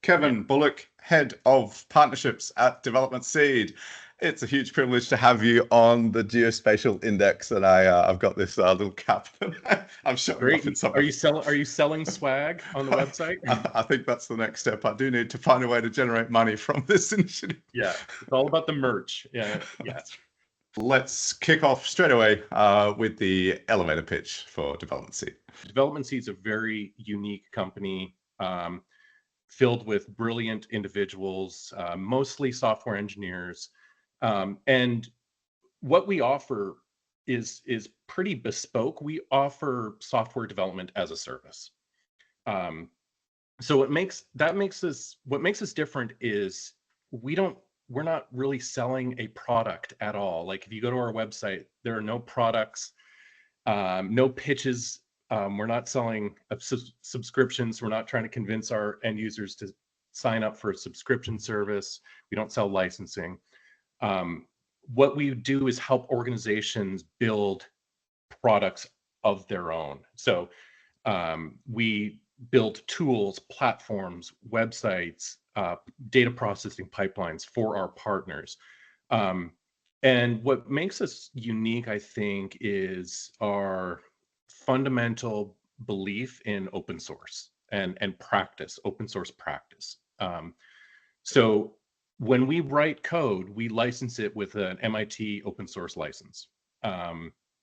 Kevin Bullock, Head of Partnerships at Development Seed. It's a huge privilege to have you on the Geospatial Index, and I've got this little cap that I'm showing Great. off in some. Are you selling swag on the website? I think that's the next step. I do need to find a way to generate money from this initiative. Yeah, it's all about the merch. Yeah. Let's kick off straight away with the elevator pitch for Development Seed. Development Seed is a very unique company filled with brilliant individuals, mostly software engineers. And what we offer is pretty bespoke. We offer software development as a service. So what makes us different is we're not really selling a product at all. Like if you go to our website, there are no products, no pitches. We're not selling subscriptions. We're not trying to convince our end users to sign up for a subscription service. We don't sell licensing. What we do is help organizations build products of their own. So we build tools, platforms, websites, data processing pipelines for our partners. And what makes us unique, I think, is our fundamental belief in open source and practice, open source practice. So when we write code, we license it with an MIT open source license.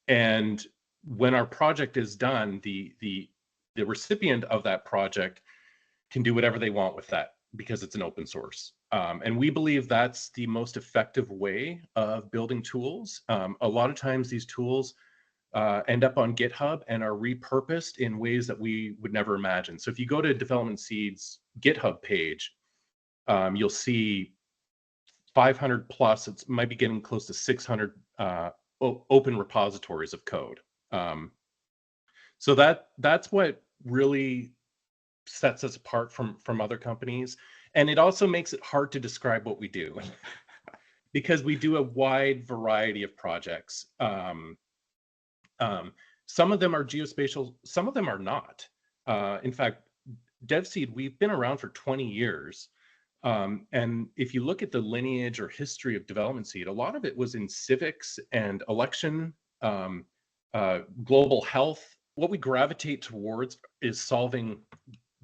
And when our project is done, the recipient of that project can do whatever they want with that because it's an open source. And we believe that's the most effective way of building tools. A lot of times these tools end up on GitHub and are repurposed in ways that we would never imagine. So if you go to Development Seed's GitHub page, you'll see 500 plus, it might be getting close to 600 open repositories of code. So that's what really sets us apart from other companies. And it also makes it hard to describe what we do because we do a wide variety of projects. Some of them are geospatial, some of them are not. In fact, DevSeed, we've been around for 20 years. And if you look at the lineage or history of Development Seed, a lot of it was in civics and election, global health. What we gravitate towards is solving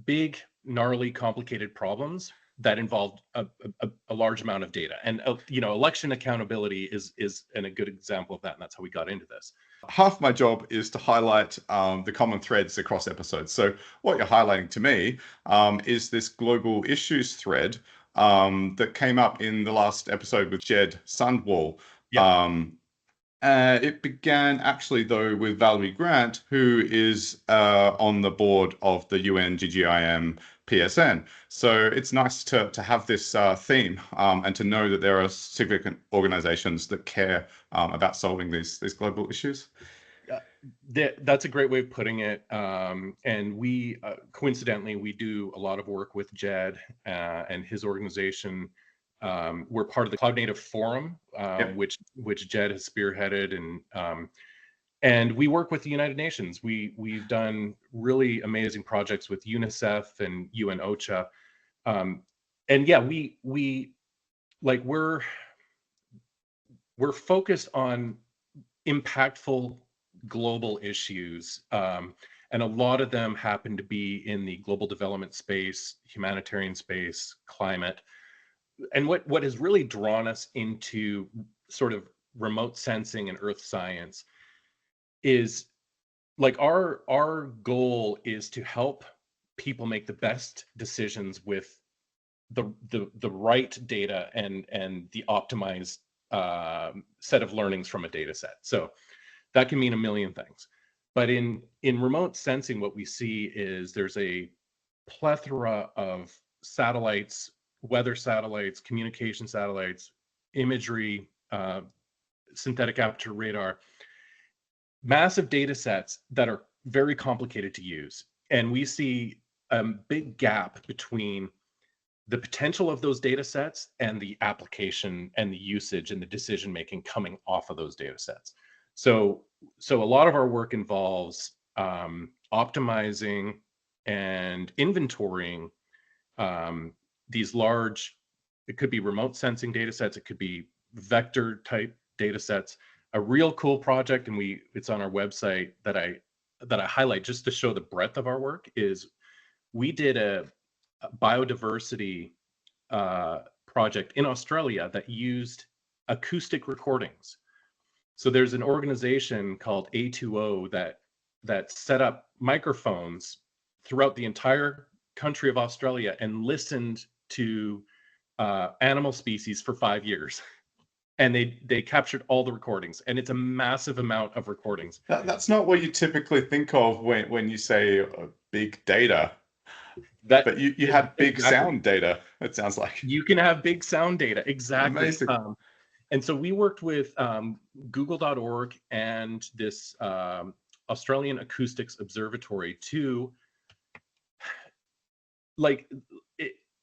big, gnarly, complicated problems that involve a large amount of data. And election accountability is a good example of that, and that's how we got into this. Half my job is to highlight the common threads across episodes. So what you're highlighting to me is this global issues thread that came up in the last episode with Jed Sundwall. Yeah. It began actually, though, with Valerie Grant, who is on the board of the UN GGIM PSN. So it's nice to have this theme and to know that there are significant organizations that care about solving these global issues. That's a great way of putting it. And we, coincidentally, we do a lot of work with Jed and his organization. We're part of the Cloud Native Forum, Yep. which Jed has spearheaded, and we work with the United Nations. We've done really amazing projects with UNICEF and UN OCHA, and yeah, we're focused on impactful global issues, and a lot of them happen to be in the global development space, humanitarian space, climate. And what has really drawn us into sort of remote sensing and earth science is like our goal is to help people make the best decisions with the right data and the optimized set of learnings from a data set. So that can mean a million things. But in remote sensing, what we see is there's a plethora of satellites, weather satellites, communication satellites, imagery, synthetic aperture radar, massive data sets that are very complicated to use. And we see a big gap between the potential of those data sets and the application and the usage and the decision making coming off of those data sets. So a lot of our work involves optimizing and inventorying these large, it could be remote sensing data sets, it could be vector type data sets. A real cool project, and it's on our website, that I highlight just to show the breadth of our work, is we did a biodiversity project in Australia that used acoustic recordings. So there's an organization called A2O that set up microphones throughout the entire country of Australia and listened to animal species for 5 years. And they captured all the recordings, and it's a massive amount of recordings. That's not what you typically think of when you say big data. But you had big sound data, it sounds like. You can have big sound data, exactly. Amazing. And so we worked with Google.org and this Australian Acoustics Observatory to,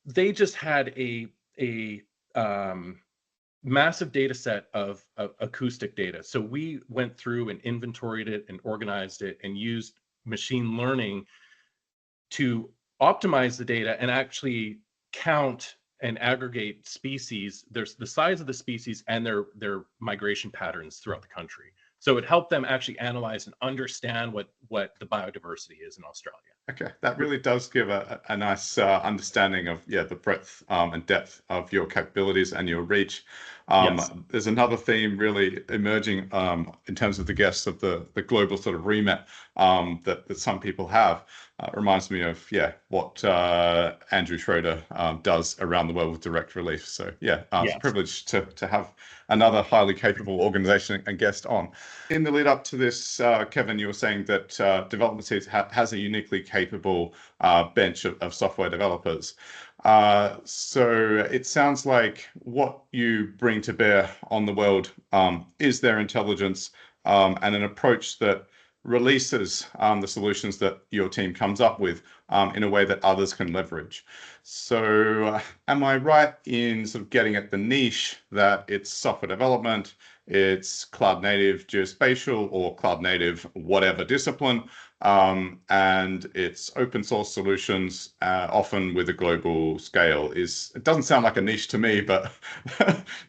they just had a massive data set of acoustic data. So we went through and inventoried it and organized it and used machine learning to optimize the data and actually count and aggregate species. There's the size of the species and their migration patterns throughout the country. So it helped them actually analyze and understand what the biodiversity is in Australia. Okay, that really does give a nice understanding of the breadth and depth of your capabilities and your reach. Yes. There's another theme really emerging in terms of the guests of the global sort of remit that some people have. It reminds me of what Andrew Schroeder does around the world with direct relief. So it's a privilege to have another highly capable organization and guest on. In the lead up to this, Kevin, you were saying that Development Seeds has a uniquely capable bench of software developers. So it sounds like what you bring to bear on the world is their intelligence and an approach that releases the solutions that your team comes up with in a way that others can leverage. So am I right in sort of getting at the niche that it's software development, it's cloud native geospatial or cloud native whatever discipline, and it's open source solutions, often with a global scale? It doesn't sound like a niche to me, but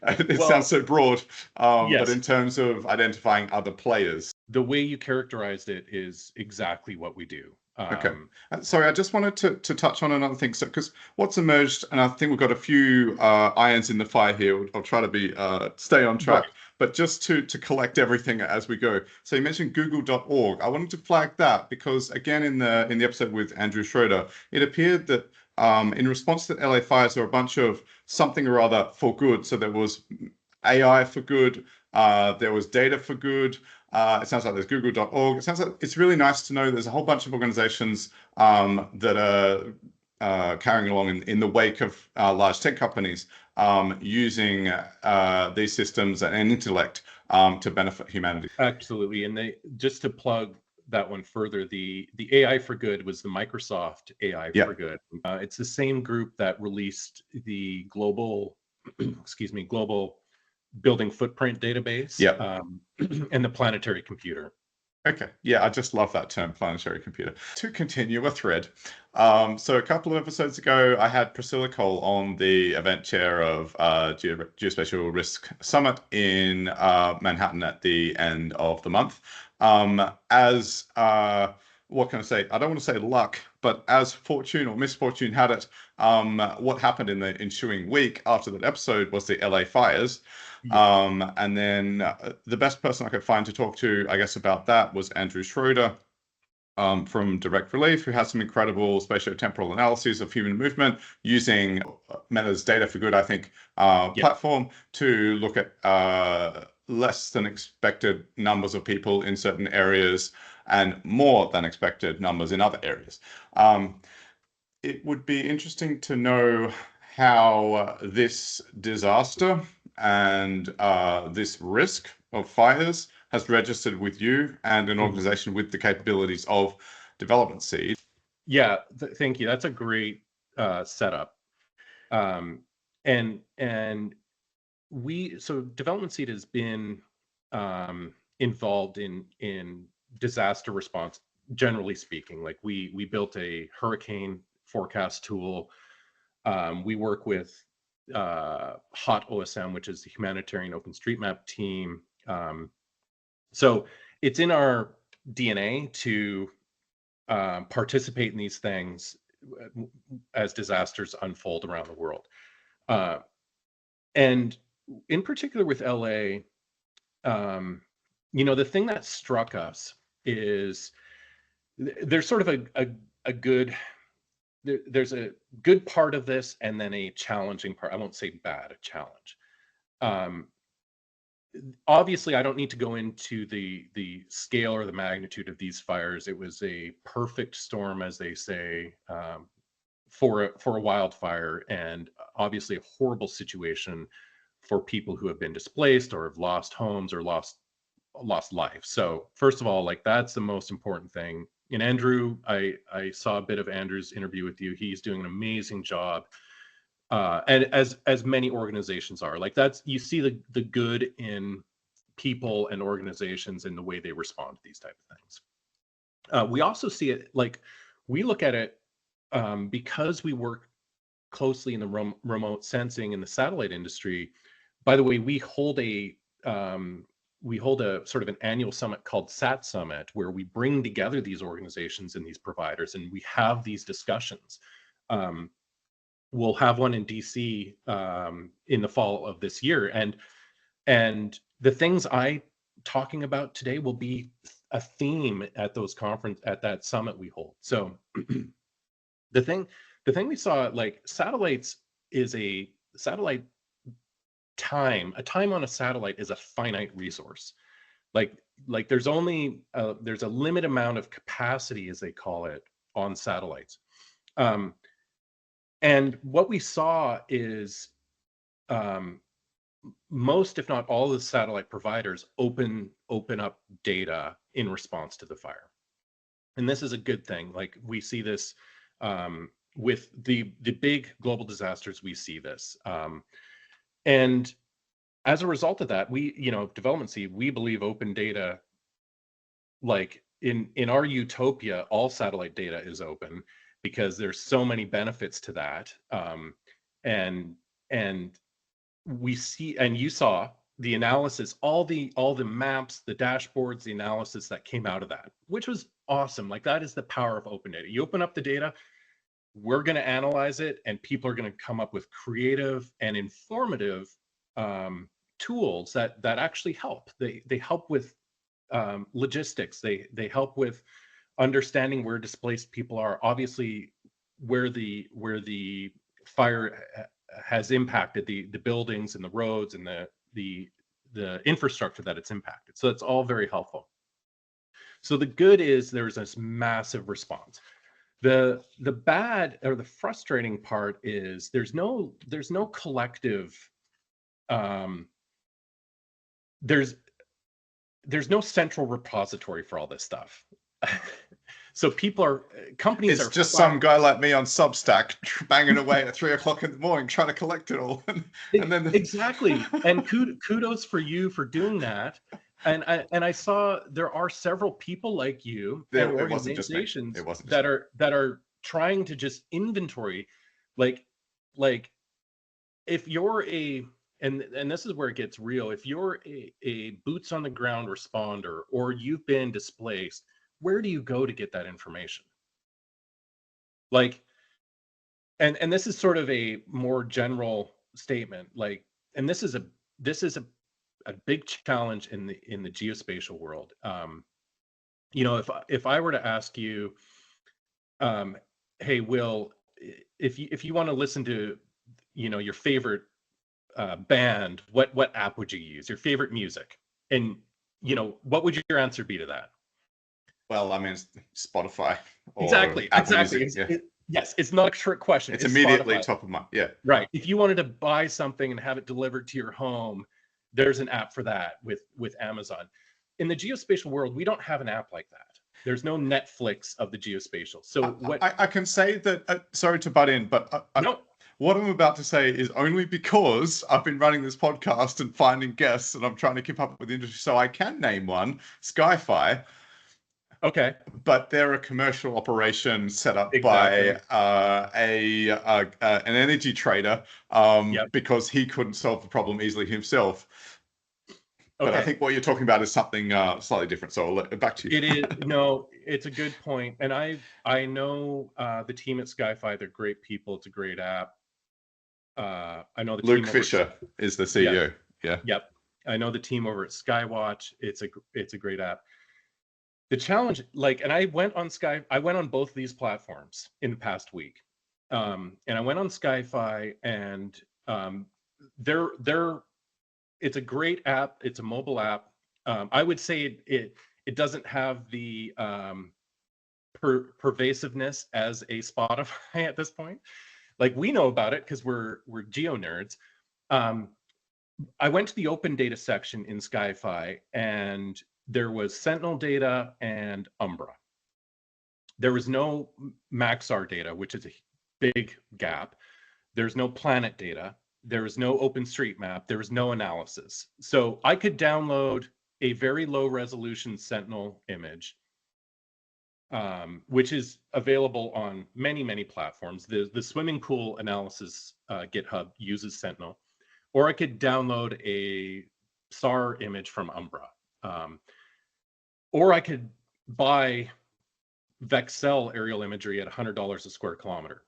it sounds so broad. Yes. But in terms of identifying other players, the way you characterized it is exactly what we do. Okay. Sorry, I just wanted to touch on another thing. So, because what's emerged, and I think we've got a few irons in the fire here. I'll try to stay on track, Right. But just to collect everything as we go. So you mentioned Google.org. I wanted to flag that because again, in the episode with Andrew Schroeder, it appeared that in response to the LA fires, there were a bunch of something or other for good. So there was AI for good. There was data for good. It sounds like there's Google.org. It sounds like it's really nice to know there's a whole bunch of organizations that are carrying along in the wake of large tech companies using these systems and intellect to benefit humanity. Absolutely. And just to plug that one further, the AI for Good was the Microsoft AI for Good. It's the same group that released the global, global building footprint database and the planetary computer. Okay. Yeah, I just love that term, planetary computer. To continue a thread. So a couple of episodes ago, I had Priscilla Cole on, the event chair of Geospatial Risk Summit in Manhattan at the end of the month. What can I say? I don't want to say luck, but as fortune or misfortune had it, what happened in the ensuing week after that episode was the LA fires. And then the best person I could find to talk to, I guess, about that was Andrew Schroeder from Direct Relief, who has some incredible spatiotemporal analyses of human movement using Meta's Data for Good, I think, platform to look at less than expected numbers of people in certain areas and more than expected numbers in other areas. It would be interesting to know how this disaster and this risk of fires has registered with you and an organization with the capabilities of Development Seed. Yeah, thank you. That's a great setup. And so Development Seed has been involved in disaster response, generally speaking. Like we built a hurricane forecast tool We work with HOT OSM, which is the Humanitarian OpenStreetMap team. So it's in our DNA to participate in these things as disasters unfold around the world. And in particular with LA, the thing that struck us is there's sort of a good there's a good part of this and then a challenging part. I won't say bad, a challenge. Obviously, I don't need to go into the scale or the magnitude of these fires. It was a perfect storm, as they say, for a wildfire, and obviously a horrible situation for people who have been displaced or have lost homes or lost life. So first of all, like, that's the most important thing. And Andrew, I saw a bit of Andrew's interview with you. He's doing an amazing job. And as many organizations are, like, that's, you see the good in people and organizations in the way they respond to these type of things. We also see it, like, we look at it because we work closely in the remote sensing in the satellite industry. By the way, we hold a sort of an annual summit called Sat Summit, where we bring together these organizations and these providers, and we have these discussions. We'll have one in DC in the fall of this year, and the things I talking about today will be a theme at that summit we hold. So the thing we saw, like, a time on a satellite is a finite resource. Like there's a limited amount of capacity, as they call it, on satellites. And what we saw is most, if not all, of the satellite providers open up data in response to the fire. And this is a good thing. Like, we see this with the big global disasters, we see this. And as a result of that, Development Seed, we believe open data, like in our utopia, all satellite data is open, because there's so many benefits to that. And we see, and you saw the analysis, all the maps, the dashboards, the analysis that came out of that, which was awesome. Like, that is the power of open data. You open up the data, we're going to analyze it, and people are going to come up with creative and informative tools that actually help. They help with logistics. They help with understanding where displaced people are, obviously where the fire has impacted the buildings and the roads and the infrastructure that it's impacted. So it's all very helpful. So the good is there's this massive response. The bad, or the frustrating part, is there's no collective, there's no central repository for all this stuff. So companies it's just some guy like me on Substack banging away at 3 o'clock in the morning trying to collect it all. and then exactly. And kudos for you for doing that. And I saw there are several people like you and organizations that are trying to just inventory, like if you're and this is where it gets real. If you're a boots on the ground responder, or you've been displaced, where do you go to get that information? Like, and this is sort of a more general statement, like, and this is a big challenge in the geospatial world. If I were to ask you, hey, Will, if you want to listen to, your favorite band, what app would you use? Your favorite music? And what would your answer be to that? Well, I mean, Spotify. Or exactly. Music, yes, it's not a trick question. It's immediately Spotify. Top of mind. Yeah. Right. If you wanted to buy something and have it delivered to your home, there's an app for that with Amazon. In the geospatial world, we don't have an app like that. There's no Netflix of the geospatial. So I can say that, sorry to butt in, but no. What I'm about to say is only because I've been running this podcast and finding guests, and I'm trying to keep up with the industry. So I can name one, Skyfi. Okay. but they're a commercial operation set up Exactly. by an energy trader Yep. because he couldn't solve the problem easily himself. But I Okay. think what you're talking about is something slightly different. So I'll let it back to you. It is no, it's a good point, and I know the team at Skyfi. They're great people. It's a great app. I know the Luke team over at Fisher is the yes, CEO. Yeah. yep. I know the team over at Skywatch. It's a great app. The challenge, like, and I went on both these platforms in the past week, and I went on Skyfi, and they're it's a great app. It's a mobile app. I would say it doesn't have the pervasiveness as a Spotify at this point. Like, we know about it because we're geo nerds. Um, I went to the open data section in Skyfi, and there was Sentinel data and Umbra. There was no Maxar data, which is a big gap. There's no planet data. There was no OpenStreetMap. There was no analysis. So I could download a very low resolution Sentinel image, which is available on many, many platforms. The swimming pool analysis GitHub uses Sentinel, or I could download a SAR image from Umbra, or I could buy Vexcel aerial imagery at $100 a square kilometer,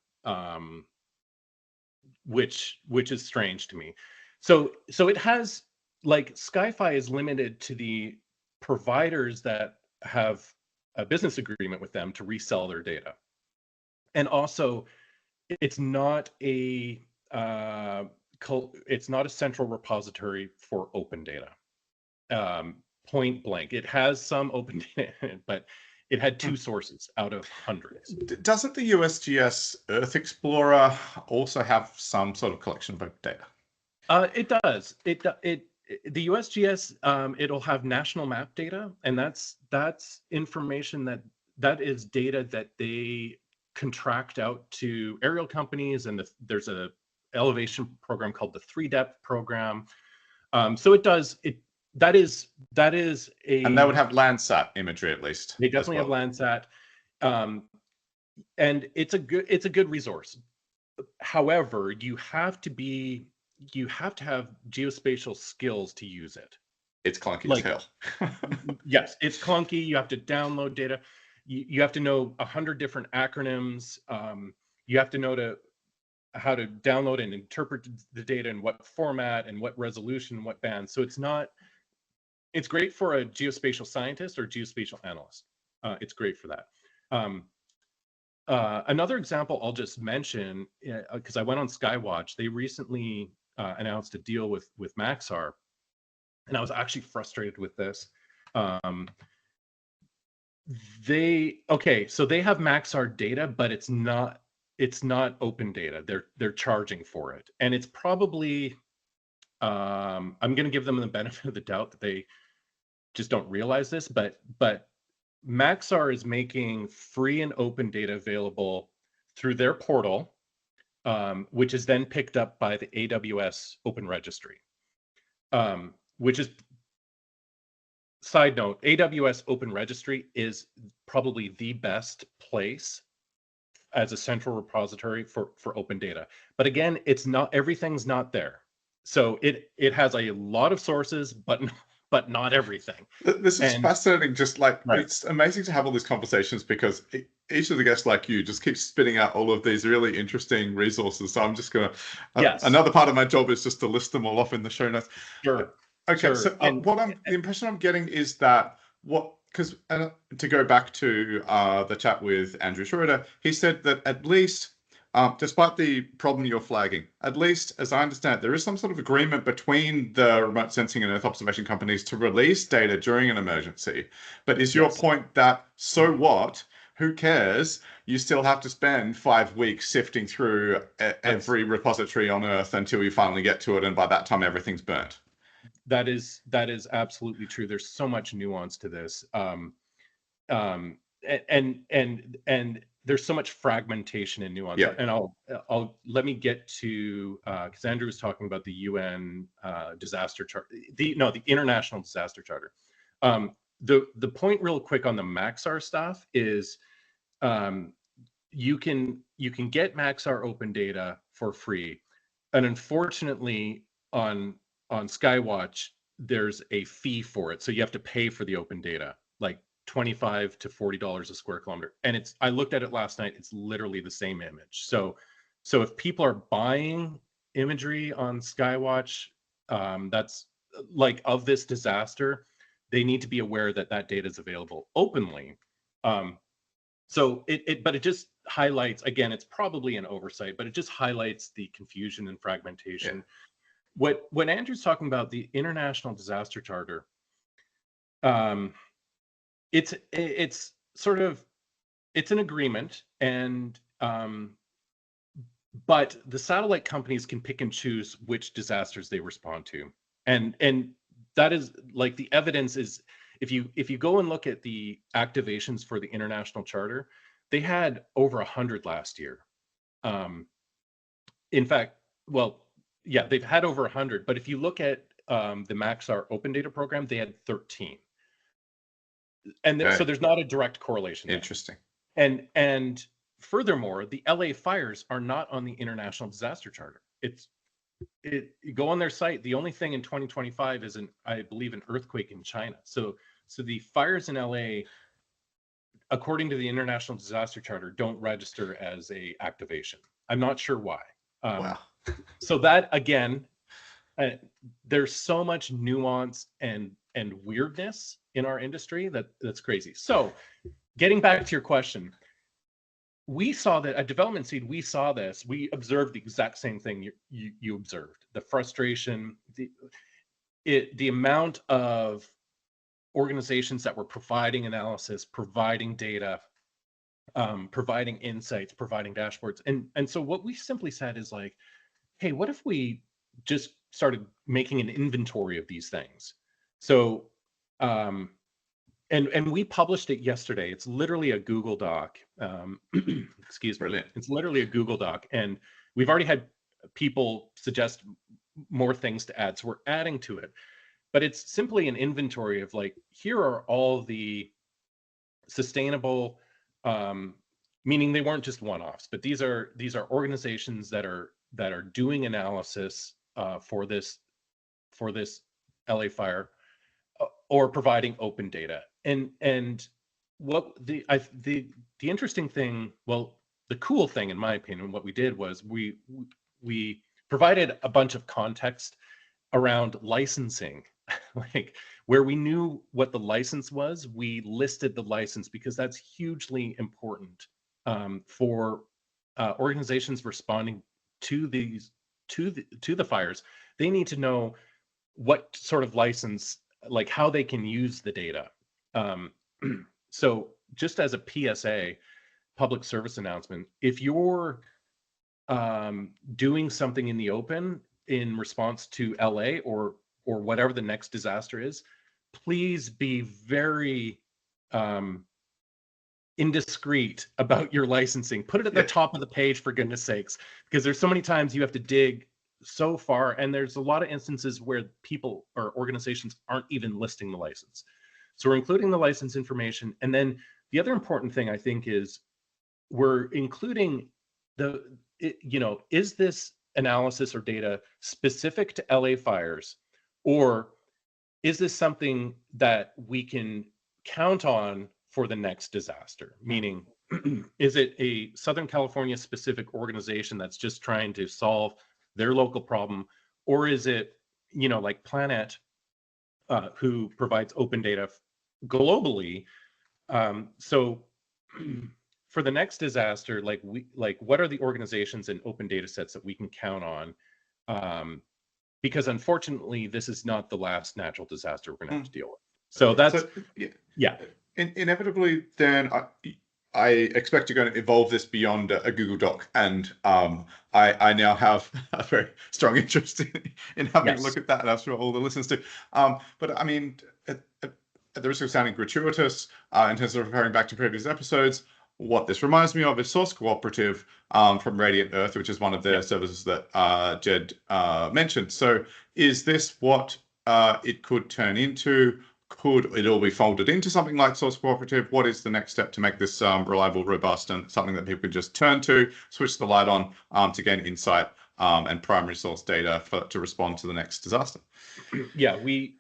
which is strange to me. So it has, like, Skyfi is limited to the providers that have a business agreement with them to resell their data, and also it's not a it's not a central repository for open data. Point blank, it has some open data, but it had two sources out of hundreds. Doesn't the USGS Earth Explorer also have some sort of collection of open data? It does. The USGS, it'll have national map data, and that's information that is data that they contract out to aerial companies, and there's a elevation program called the 3Depth program. So it does it. That is And they would a. have Landsat imagery at least They as definitely have well. Landsat, and it's a good resource. However, you have to have geospatial skills to use it. It's clunky as Like, hell. yes, it's clunky. You have to download data. You have to know 100 different acronyms. You have to know how to download and interpret the data in what format and what resolution and what band. So it's great for a geospatial scientist or geospatial analyst. It's great for that. Another example I'll just mention, because I went on Skywatch, they recently announced a deal with Maxar, and I was actually frustrated with this. So they have Maxar data, but it's not open data. They're charging for it, and it's probably I'm going to give them the benefit of the doubt that they just don't realize this, but Maxar is making free and open data available through their portal, which is then picked up by the AWS Open Registry, which is, side note, AWS Open Registry is probably the best place as a central repository for open data. But again, it's not, everything's not there. So it has a lot of sources, but not everything. This is fascinating. Just like, right. It's amazing to have all these conversations because each of the guests, like you, just keeps spitting out all of these really interesting resources. So I'm just going to, Yes. another part of my job is just to list them all off in the show notes. Sure. Okay. Sure. So the impression I'm getting is that because to go back to the chat with Andrew Schroeder, he said that at least, despite the problem you're flagging, at least as I understand it, there is some sort of agreement between the remote sensing and Earth observation companies to release data during an emergency. But is your point that, so what? Who cares? You still have to spend 5 weeks sifting through every repository on Earth until you finally get to it, and by that time everything's burnt. That is absolutely true. There's so much nuance to this, and there's so much fragmentation and nuance. Yeah. And I'll let me get to, because Andrew was talking about the UN disaster charter, the International Disaster Charter. the point real quick on the Maxar stuff is um, you can get Maxar open data for free, and unfortunately on Skywatch there's a fee for it, so you have to pay for the open data, like $25 to $40 a square kilometer. And it's, I looked at it last night, it's literally the same image. So if people are buying imagery on Skywatch, that's like of this disaster, they need to be aware that that data is available openly. So but it just highlights, again, it's probably an oversight, but it just highlights the confusion and fragmentation. What Andrew's talking about, the International Disaster Charter, it's sort of, it's an agreement, and but the satellite companies can pick and choose which disasters they respond to, and that is like, the evidence is, if you go and look at the activations for the International Charter, they had over 100 last year. In fact, well, yeah, they've had over 100, but if you look at the Maxar Open Data Program, they had 13. And so there's not a direct correlation there. Interesting. And furthermore, the LA fires are not on the International Disaster Charter. You go on their site, the only thing in 2025 is I believe an earthquake in China. So the fires in LA, according to the International Disaster Charter, don't register as a activation. I'm not sure why. Wow. So that, again, there's so much nuance and weirdness in our industry that's crazy. So getting back to your question, we saw that at Development Seed, we saw this, we observed the exact same thing you observed, the frustration, the amount of organizations that were providing analysis, providing data, providing insights, providing dashboards. And so what we simply said is like, hey, what if we just started making an inventory of these things? So, and we published it yesterday. It's literally a Google Doc. Excuse me. Brilliant. It's literally a Google Doc. And we've already had people suggest more things to add, so we're adding to it. But it's simply an inventory of like, here are all the sustainable, meaning they weren't just one-offs, but these are organizations that are doing analysis for this LA fire, or providing open data. And what the interesting thing, well, the cool thing, in my opinion, what we did was we provided a bunch of context around licensing. Like, where we knew what the license was, we listed the license, because that's hugely important for organizations responding to the fires. They need to know what sort of license, like how they can use the data. So just as a PSA, public service announcement, if you're doing something in the open in response to LA or whatever the next disaster is, please be very indiscreet about your licensing. Put it at the top of the page, for goodness sakes, because there's so many times you have to dig so far, and there's a lot of instances where people or organizations aren't even listing the license. So we're including the license information. And then the other important thing, I think, is we're including is this analysis or data specific to LA fires, or is this something that we can count on for the next disaster? Meaning, is it a Southern California specific organization that's just trying to solve their local problem, or is it, like Planet, who provides open data globally? So for the next disaster, what are the organizations and open data sets that we can count on? Because unfortunately, this is not the last natural disaster we're going to have to deal with. So that's, yeah. Inevitably, then I expect you're going to evolve this beyond a Google Doc, and I now have a very strong interest in having a look at that, and I'm sure all the listeners do. But I mean, at the risk of sounding gratuitous, in terms of referring back to previous episodes, what this reminds me of is Source Cooperative from Radiant Earth, which is one of the services that Jed mentioned. So is this what it could turn into? could it all be folded into something like Source Cooperative? What is the next step to make this reliable, robust, and something that people can just turn to, switch the light on to gain insight and primary source data to respond to the next disaster? Yeah, we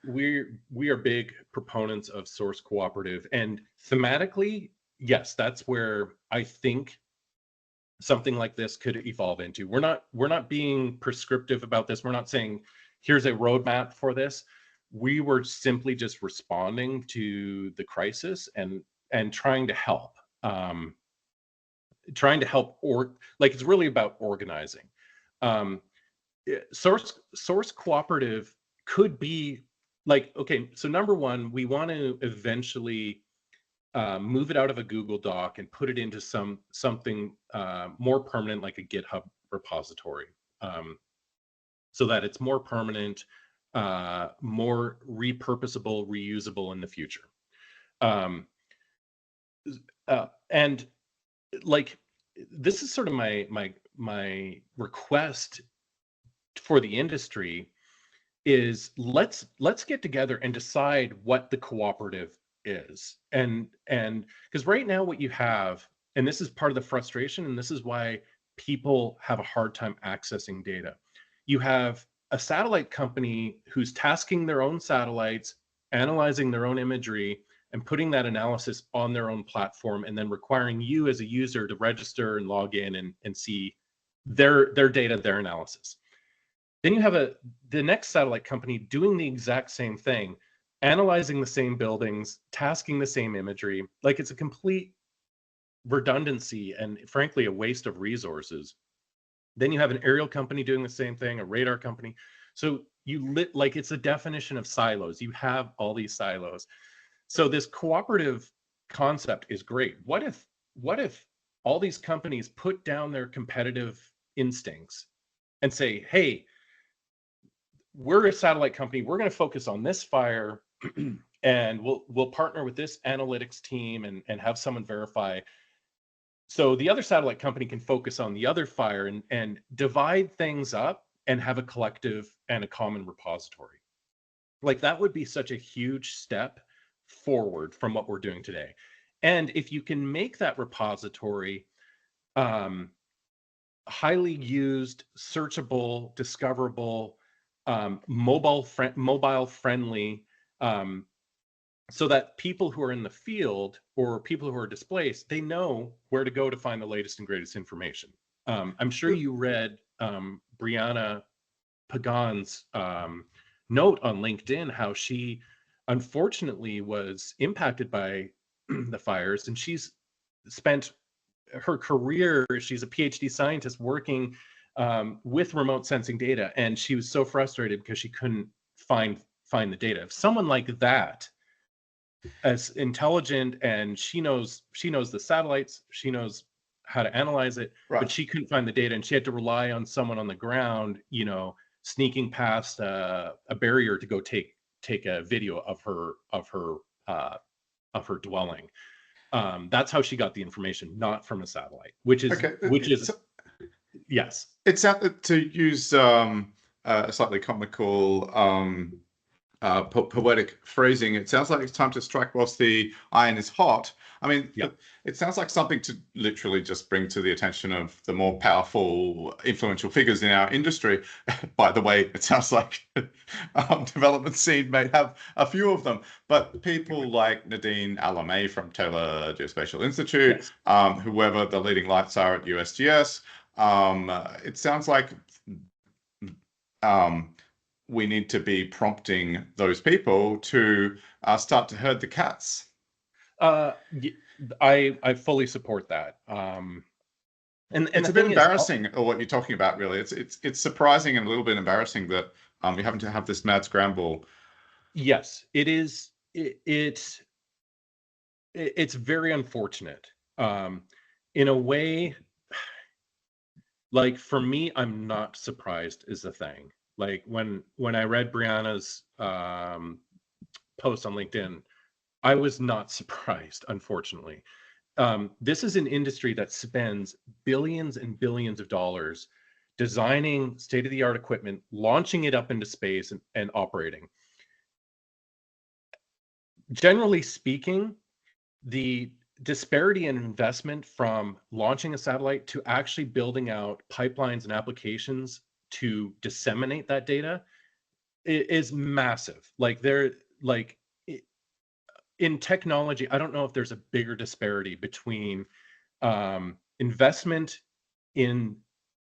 are big proponents of Source Cooperative, and thematically, yes, that's where I think something like this could evolve into. We're not being prescriptive about this. We're not saying here's a roadmap for this. We were simply just responding to the crisis and trying to help. Trying to help, or like, it's really about organizing. Um, source cooperative could be like, okay, so number one, we want to eventually move it out of a Google Doc and put it into something more permanent, like a GitHub repository, so that it's more permanent, more repurposable, reusable in the future. And like, this is sort of my request for the industry is, let's get together and decide what the cooperative is. And because right now what you have, and this is part of the frustration, and this is why people have a hard time accessing data, you have a satellite company who's tasking their own satellites, analyzing their own imagery, and putting that analysis on their own platform, and then requiring you as a user to register and log in and see their data, their analysis. Then you have the next satellite company doing the exact same thing, analyzing the same buildings, tasking the same imagery. Like, it's a complete redundancy and frankly a waste of resources. Then you have an aerial company doing the same thing, a radar company. So like, it's a definition of silos. You have all these silos. So this cooperative concept is great. What if all these companies put down their competitive instincts and say, hey, we're a satellite company, we're going to focus on this fire, and we'll partner with this analytics team and have someone verify, so the other satellite company can focus on the other fire, and divide things up and have a collective and a common repository. Like, that would be such a huge step forward from what we're doing today. And if you can make that repository highly used, searchable, discoverable, mobile friendly, so that people who are in the field or people who are displaced, they know where to go to find the latest and greatest information. I'm sure you read Brianna Pagan's note on LinkedIn, how she unfortunately was impacted by the fires, and she's spent her career, she's a PhD scientist working with remote sensing data, and she was so frustrated because she couldn't find the data. If someone like that, as intelligent, and she knows the satellites, she knows how to analyze it, Right. but she couldn't find the data, and she had to rely on someone on the ground, sneaking past a barrier to go take a video of her dwelling. That's how she got the information, not from a satellite, which is yes. It's out to use a slightly comical poetic phrasing. It sounds like it's time to strike whilst the iron is hot. I mean, it sounds like something to literally just bring to the attention of the more powerful, influential figures in our industry. By the way, it sounds like development scene may have a few of them, but people like Nadine Alamay from Taylor Geospatial Institute, whoever the leading lights are at USGS, it sounds like we need to be prompting those people to start to herd the cats. I fully support that. And it's a bit embarrassing what you're talking about, really. It's surprising and a little bit embarrassing that you're having to have this mad scramble. Yes, it is. It's very unfortunate. In a way, like, for me, I'm not surprised is the thing. Like, when I read Brianna's post on LinkedIn, I was not surprised, unfortunately. This is an industry that spends billions and billions of dollars designing state-of-the-art equipment, launching it up into space, and operating. Generally speaking, the disparity in investment from launching a satellite to actually building out pipelines and applications to disseminate that data is massive. Like there, like in technology, I don't know if there's a bigger disparity between investment in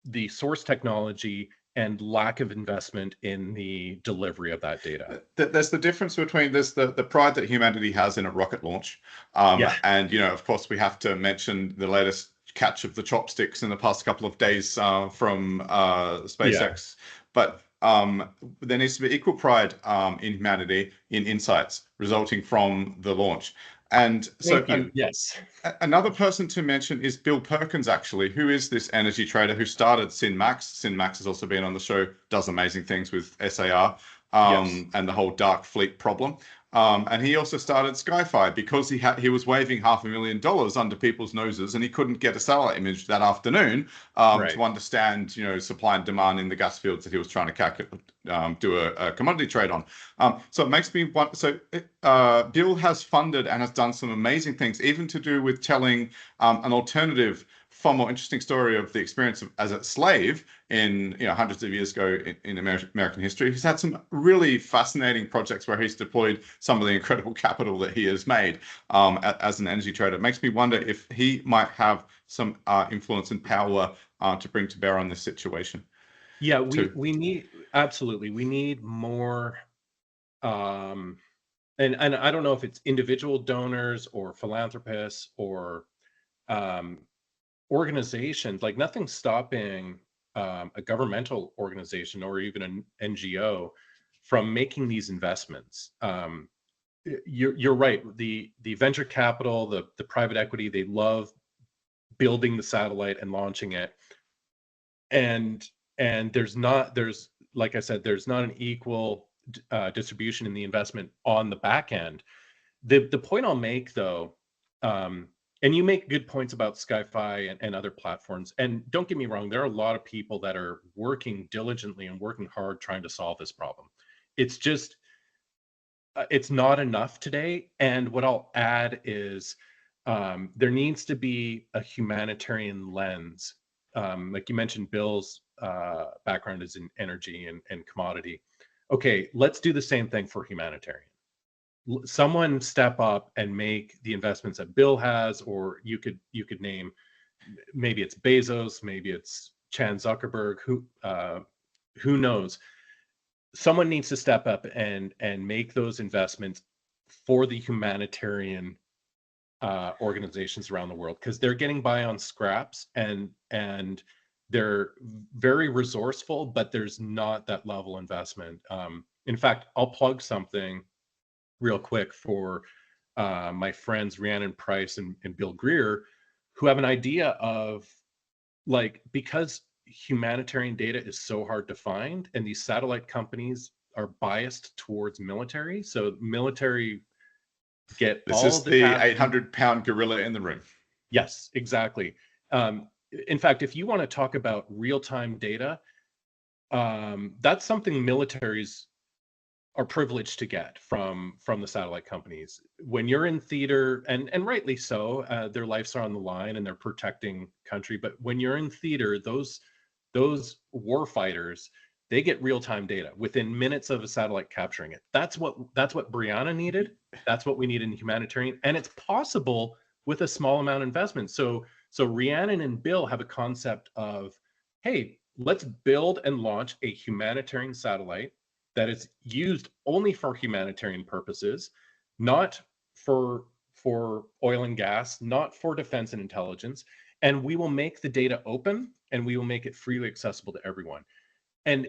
the source technology and lack of investment in the delivery of that data. There's the difference between the pride that humanity has in a rocket launch, Yeah, and of course we have to mention the latest catch of the chopsticks in the past couple of days from yeah. SpaceX. But there needs to be equal pride in humanity in insights resulting from the launch. And so, Thank you. Yes. another person to mention is Bill Perkins, actually, who is this energy trader who started SynMax. SynMax has also been on the show, does amazing things with SAR, Yes. and the whole dark fleet problem. And he also started Skyfi because he was waving $500,000 under people's noses, and he couldn't get a satellite image that afternoon Right. to understand, supply and demand in the gas fields that he was trying to calculate, do a commodity trade on. So it makes me want. So Bill has funded and has done some amazing things, even to do with telling an alternative, far more interesting story of the experience as a slave in hundreds of years ago in American history. He's had some really fascinating projects where he's deployed some of the incredible capital that he has made as an energy trader. It makes me wonder if he might have some influence and power to bring to bear on this situation Yeah, too. we need absolutely we need more and I don't know if it's individual donors or philanthropists or um organizations. Like nothing's stopping a governmental organization or even an NGO from making these investments. You're right. The venture capital, the private equity, they love building the satellite and launching it, and there's like I said, there's not an equal distribution in the investment on the back end. The point I'll make though, and you make good points about Skyfi and other platforms. And don't get me wrong, there are a lot of people that are working diligently and working hard trying to solve this problem. It's just it's not enough today. And what I'll add is there needs to be a humanitarian lens. Like you mentioned, Bill's background is in energy and commodity. Okay, let's do the same thing for humanitarian. Someone step up and make the investments that Bill has, or you could name, maybe it's Bezos, maybe it's Chan Zuckerberg, who knows. Someone needs to step up and make those investments for the humanitarian organizations around the world, because they're getting by on scraps, and they're very resourceful, but there's not that level investment. In fact, I'll plug something real quick for my friends Rhiannon Price and Bill Greer, who have an idea of, like, because humanitarian data is so hard to find and these satellite companies are biased towards military, so military get This all is the the tasking. 800-pound gorilla in the room. Yes, exactly. In fact, if you want to talk about real-time data, that's something militaries are privileged to get from the satellite companies. When you're in theater, and rightly so, their lives are on the line and they're protecting country. But when you're in theater, those war fighters, they get real-time data within minutes of a satellite capturing it. That's what Brianna needed. That's what we need in humanitarian, and it's possible with a small amount of investment. So Rhiannon and Bill have a concept of, hey, let's build and launch a humanitarian satellite that is used only for humanitarian purposes, not for oil and gas, not for defense and intelligence. And we will make the data open and we will make it freely accessible to everyone. And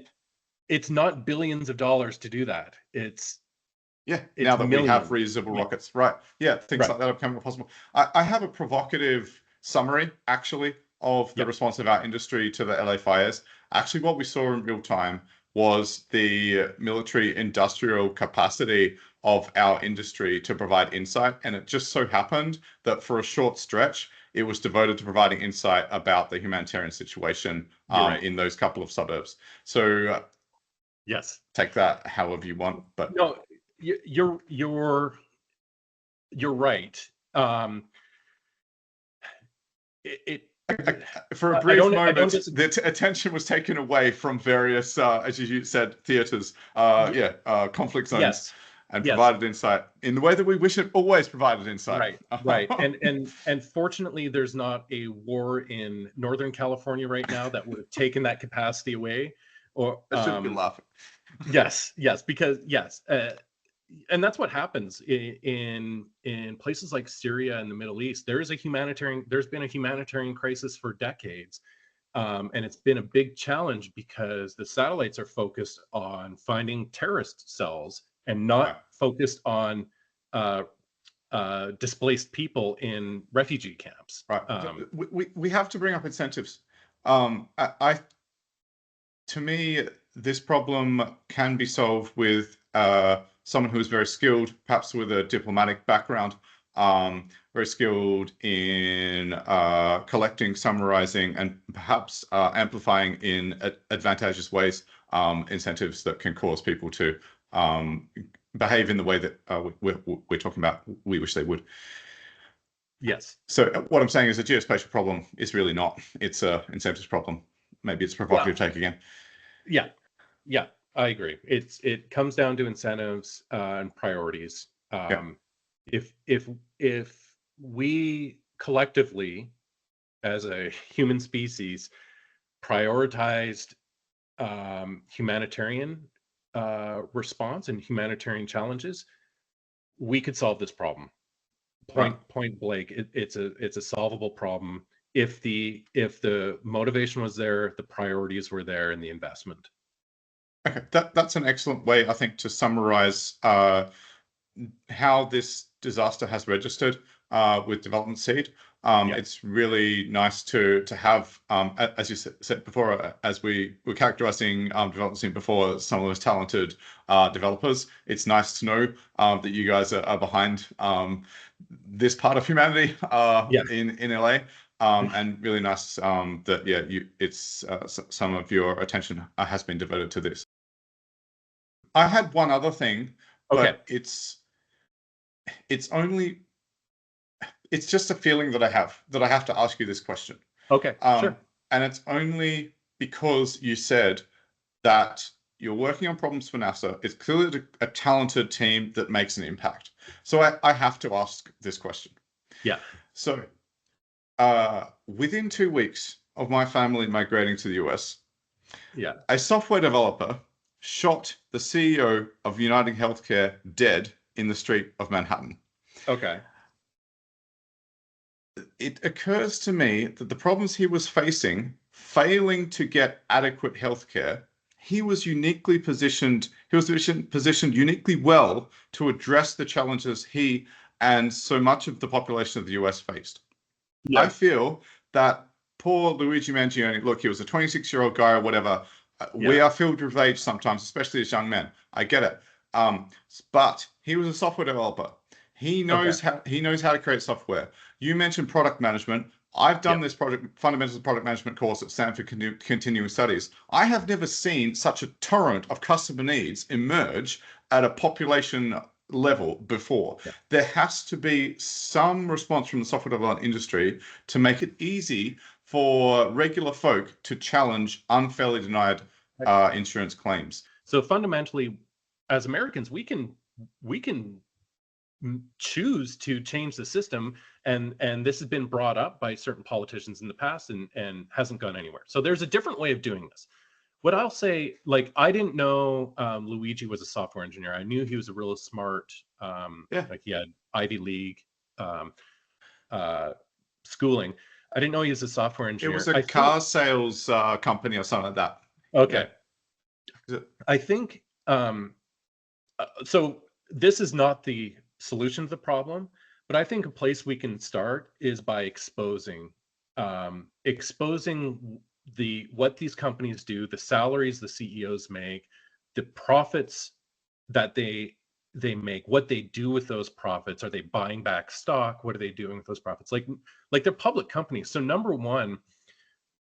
it's not billions of dollars to do that. Yeah, now It's that we have millions. reusable Yeah, rockets, right? Yeah, things right. like that are becoming possible. I have a provocative summary, actually, of the Yeah, response of our industry to the LA fires. Actually, what we saw in real time was the military industrial capacity of our industry to provide insight. And it just so happened that for a short stretch, it was devoted to providing insight about the humanitarian situation you're right. in those couple of suburbs. So Yes. take that however you want, but No, you're you're right. It For a I brief don't moment, disagree. the attention was taken away from various, as you said, theaters, conflict zones, Yes, and yes. provided insight in the way that we wish it always provided insight. Right, right. And fortunately, there's not a war in Northern California right now that would have taken that capacity away. Or I shouldn't be laughing. yes, yes, because yes, and that's what happens in places like Syria and the Middle East. There's been a humanitarian crisis for decades. And it's been a big challenge because the satellites are focused on finding terrorist cells and Right, not focused on uh, displaced people in refugee camps. right. We have to bring up incentives. I to me, this problem can be solved with someone who is very skilled, perhaps with a diplomatic background, very skilled in collecting, summarizing, and perhaps amplifying in advantageous ways incentives that can cause people to behave in the way that we're talking about, we wish they would. Yes. So what I'm saying is a geospatial problem is really not. It's a incentives problem. Maybe it's a provocative Well, take again. yeah, yeah, I agree. It comes down to incentives and priorities. Yeah. If we collectively, as a human species, prioritized humanitarian response and humanitarian challenges, we could solve this problem. Right. Point blank. It's a solvable problem if the motivation was there, the priorities were there, and the investment. Okay, that's an excellent way, I think, to summarize how this disaster has registered with Development Seed. Yeah. It's really nice to have, as you said before, as we were characterizing Development Seed before, some of those talented developers. It's nice to know that you guys are behind this part of humanity Yeah. in LA. And really nice that it's some of your attention has been devoted to this. I had one other thing, Okay. but it's only it's just a feeling that I have to ask you this question. Okay. Sure. And it's only because you said that you're working on problems for NASA. It's clearly a talented team that makes an impact. So I have to ask this question. Yeah. So within 2 weeks of my family migrating to the US, Yeah. a software developer shot the CEO of United Healthcare dead in the street of Manhattan. Okay. It occurs to me that the problems he was facing, failing to get adequate healthcare, he was positioned uniquely well to address the challenges he and so much of the population of the US faced. Yeah. I feel that poor Luigi Mangione, look, he was a 26-year-old guy or whatever. We are filled with rage sometimes, especially as young men. I get it. But he was a software developer. He knows how to create software. You mentioned product management. I've done this fundamentals of product management course at Stanford Continuing Studies. I have never seen such a torrent of customer needs emerge at a population level before. Yeah. There has to be some response from the software development industry to make it easy for regular folk to challenge unfairly denied insurance claims. So fundamentally, as Americans, we can choose to change the system, and this has been brought up by certain politicians in the past and hasn't gone anywhere. So there's a different way of doing this. What I'll say, like, I didn't know Luigi was a software engineer. I knew he was a real smart, like he had Ivy League schooling. I didn't know he was a software engineer. It was a car sales company or something like that. Okay. Yeah. I think so. This is not the solution to the problem, but I think a place we can start is by exposing what these companies do, the salaries the CEOs make, the profits that they make, what they do with those profits. Are they buying back stock? What are they doing with those profits? Like they're public companies. So number one,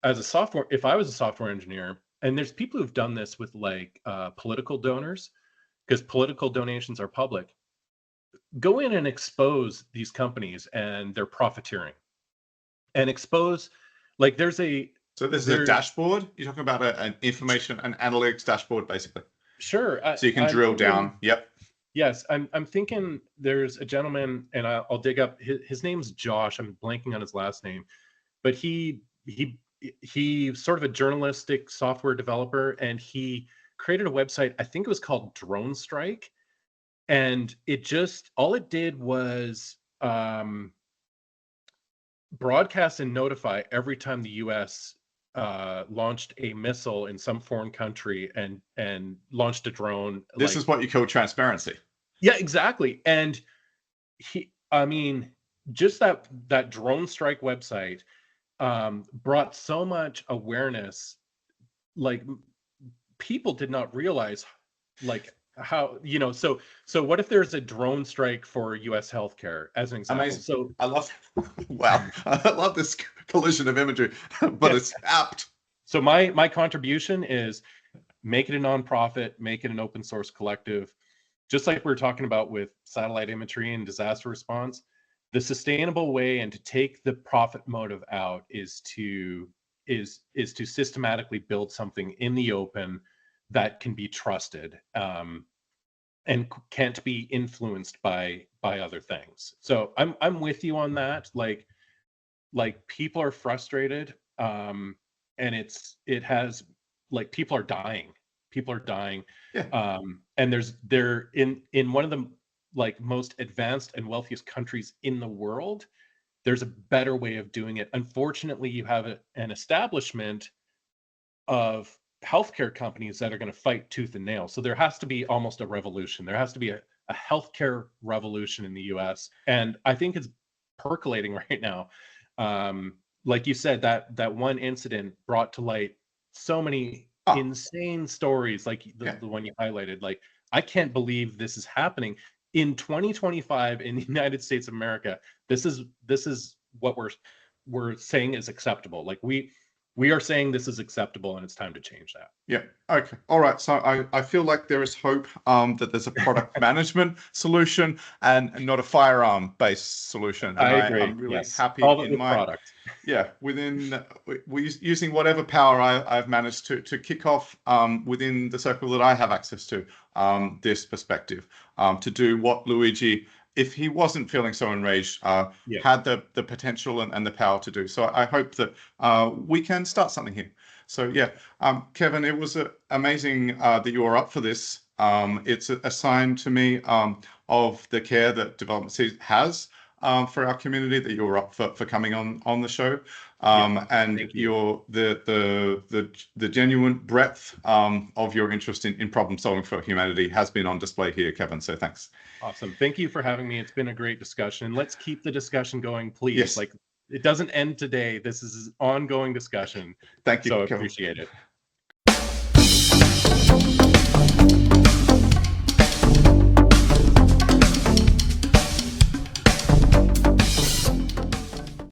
if I was a software engineer, and there's people who've done this with like political donors, because political donations are public. go in and expose these companies and their profiteering, and expose, like, there's a So this is a there dashboard. You're talking about an information, an analytics dashboard, basically. sure So you can I'm drill thinking, down. Yep. yes, I'm thinking there's a gentleman, and I'll dig up his name's Josh. I'm blanking on his last name, but he's sort of a journalistic software developer, and he created a website. I think it was called Drone Strike, and it just, all it did was broadcast and notify every time the US launched a missile in some foreign country, and launched a drone. This Like, is what you call transparency. yeah, exactly. And I mean, just that Drone Strike website brought so much awareness. Like, people did not realize, like, how, so what if there's a drone strike for US healthcare, as an example? Amazing. So I love, wow, I love this collision of imagery, but yes, it's apt. so my contribution is make it a nonprofit, make it an open source collective, just like we were talking about with satellite imagery and disaster response. The sustainable way, and to take the profit motive out, is to systematically build something in the open that can be trusted, and can't be influenced by other things. So I'm with you on that. Like, people are frustrated, and it has, like, people are dying, Yeah. and they're in one of the, like, most advanced and wealthiest countries in the world. There's a better way of doing it. Unfortunately, you have an establishment of healthcare companies that are going to fight tooth and nail. So there has to be almost a revolution. There has to be a healthcare revolution in the US. And I think it's percolating right now. Like you said, that one incident brought to light so many Oh, insane stories, like yeah. the one you highlighted. Like, I can't believe this is happening in 2025 in the United States of America. This is what we're saying is acceptable. Like, we are saying this is acceptable, and it's time to change that. Yeah. Okay. All right. So I feel like there is hope that there's a product management solution and not a firearm based solution. And I agree. I'm really Yes. happy Solve it in with my, product. yeah, within we using whatever power I've managed to kick off within the circle that I have access to this perspective to do what Luigi, if he wasn't feeling so enraged, Yeah. had the potential and the power to do. So I hope that we can start something here. So yeah, Kevin, it was amazing that you were up for this. It's a sign to me of the care that Development Seeds has for our community, that you're up for coming on the show, and Thank you. your the genuine breadth of your interest in problem solving for humanity has been on display here, Kevin. So thanks. Awesome. Thank you for having me. It's been a great discussion. Let's keep the discussion going, please. Yes, Like, it doesn't end today. This is an ongoing discussion. thank you, So I Kevin. appreciate it.